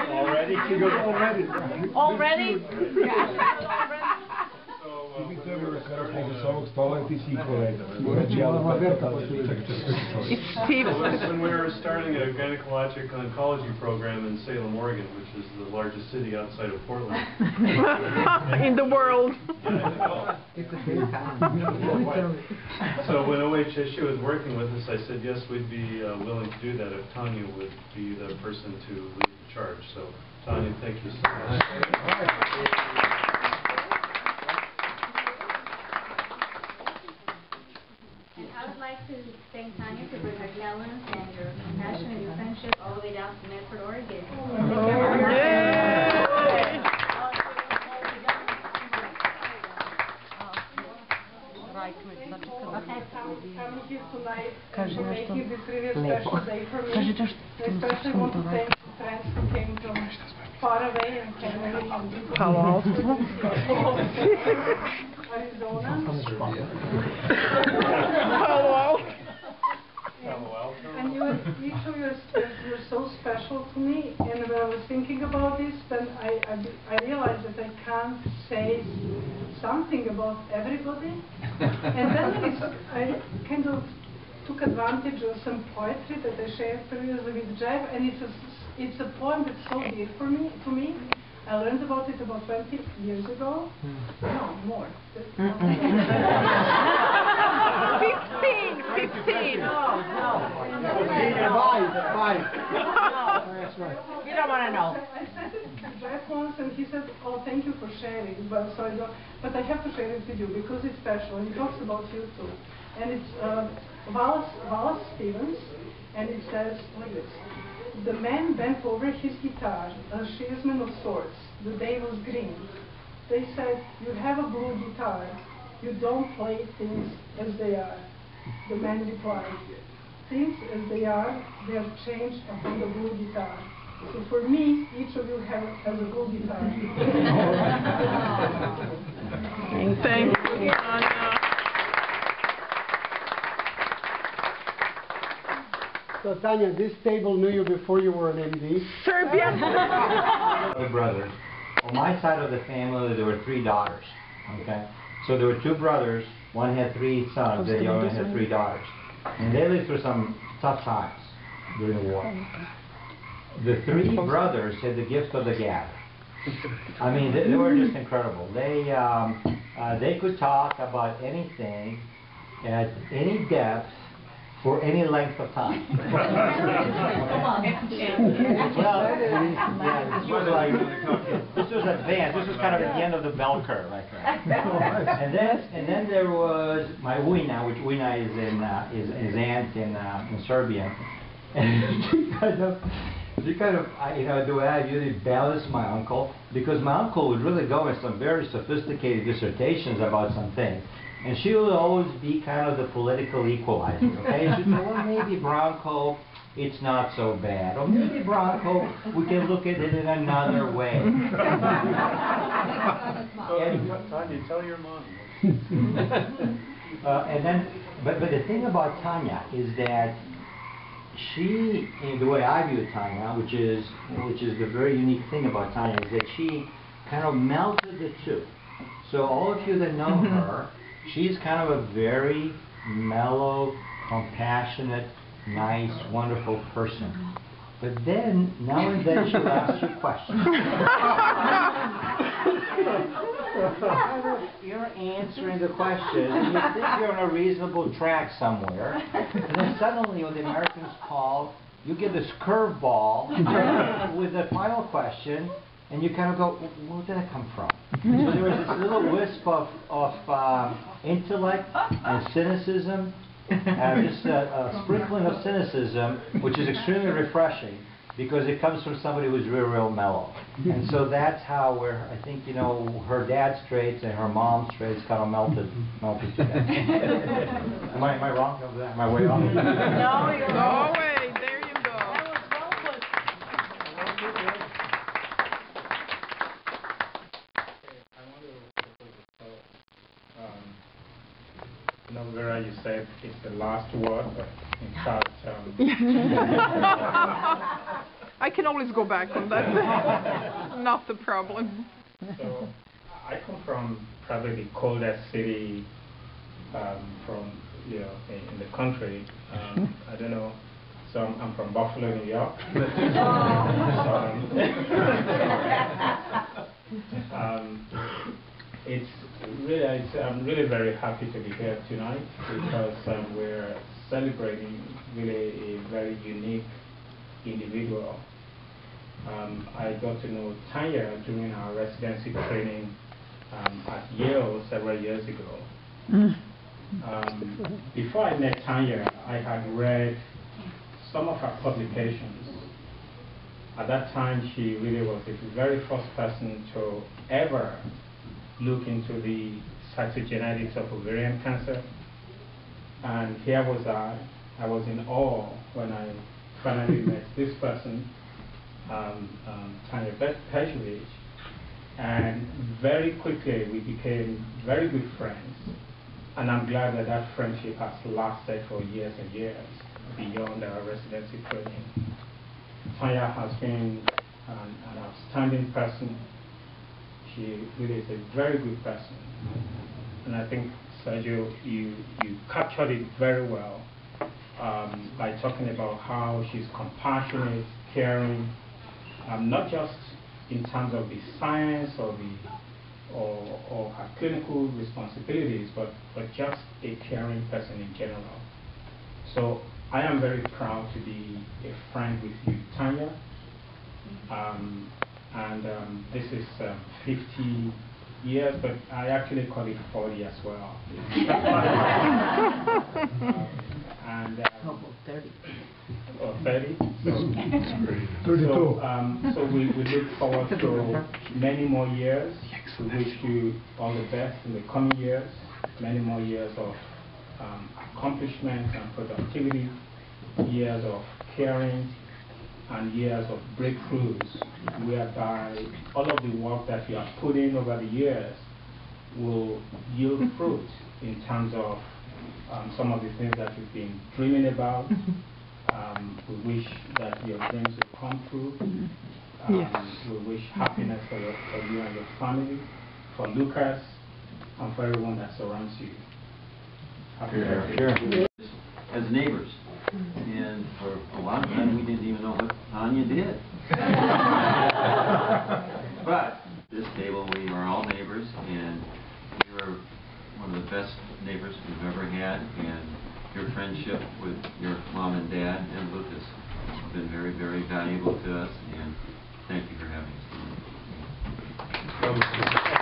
Already? She goes, already. Already? When we were starting a gynecologic oncology program in Salem, Oregon, which is the largest city outside of Portland. In the world. So when OHSU was working with us, I said, yes, we'd be willing to do that if Tanja would be the person to lead the charge. So, Tanja, thank you so much. I would like to thank Tanja for your talents and your compassion and your friendship all the way down to Medford, Oregon. Кажи нещо леко. Кажи нещо съвсем добре. Palo Alto. Arizona. Palo Alto. And each of you were so special to me, and when I was thinking about this, then I realized that I can't say something about everybody. And then I kind of took advantage of some poetry that I shared previously with Jeff, and it's a poem that's so dear to me. I learned about it about 20 years ago. No, more. 15. Five. You don't want to know. I sent it to Jeff once, and he said, "Oh, thank you for sharing." But I have to share it with you because it's special, and it talks about you too. And it's Wallace Stevens, and it says like this: "The man bent over his guitar, a shearsman of sorts. The day was green. They said, 'You have a blue guitar. You don't play things as they are.' The man replied, 'Things as they are changed upon the blue guitar.' So for me, each of you has a blue guitar." Thank you. So Tanja, this table knew you before you were an MD? Serbia. My brothers. On my side of the family, there were 3 daughters. Okay, so there were 2 brothers. One had 3 sons. The other one had 3 daughters, and they lived through some tough times during the war. The 3 brothers had the gift of the gab. I mean, they were just incredible. They could talk about anything at any depth for any length of time. Well, yeah, this was advanced. This was kind of at the end of the bell curve, right there. And then there was my Uina, which Uina is aunt in Serbian, and she kind of the way I usually balance my uncle, because my uncle would really go in some very sophisticated dissertations about some things. And she will always be kind of the political equalizer, okay? She'd say, well, maybe Bronco, it's not so bad. Or maybe Bronco, we can look at it in another way. Tanja, tell your mom. And then, but the thing about Tanja is that she, in the way I view Tanja, which is the very unique thing about Tanja, is that she kind of melted the two. So all of you that know her, she's kind of a very mellow, compassionate, nice, wonderful person. But then, now and then, she'll ask you questions. You're answering the question, and you think you're on a reasonable track somewhere, and then suddenly, when the Americans call, you get this curveball with the final question, and you kind of go, where did that come from? So there was this little wisp of intellect and cynicism, just a sprinkling of cynicism, which is extremely refreshing, because it comes from somebody who's real mellow. And so that's how I think, her dad's traits and her mom's traits kind of melted together. Am I wrong? Am I way off? No, you're no way. There you go. That was well put. Not where you say it's the last word, but In fact, I can always go back on that. Not the problem. so I come from probably the coldest city from in the country. I don't know. So I'm from Buffalo, New York. I'm really very happy to be here tonight because we're celebrating really a very unique individual. I got to know Tanja during our residency training at Yale several years ago. Before I met Tanja, I had read some of her publications. At that time, she really was the very first person to ever look into the cytogenetics of ovarian cancer. And here was I was in awe when I finally met this person, Tanja Pejovich, and very quickly we became very good friends. And I'm glad that that friendship has lasted for years and years beyond our residency training. Tanja has been an outstanding person. She really is a very good person. And I think, Sergio, you captured it very well by talking about how she's compassionate, caring, not just in terms of the science or her clinical responsibilities, but just a caring person in general. So I am very proud to be a friend with you, Tanja. This is 50 years, but I actually call it 40 as well. 30. Or 30. So, 32. So we look forward to many more years. We wish you all the best in the coming years, many more years of accomplishment and productivity, years of caring, and years of breakthroughs, whereby all of the work that you have put in over the years will yield fruit in terms of some of the things that you've been dreaming about. We wish that your dreams will come true. We wish happiness for you and your family, for Lucas, and for everyone that surrounds you. Happy birthday. As neighbors. And for a long time, we didn't even know what Tanja did. But this table, we are all neighbors, and you are one of the best neighbors we've ever had. And your friendship with your mom and dad and Lucas has been very, very valuable to us. And thank you for having us.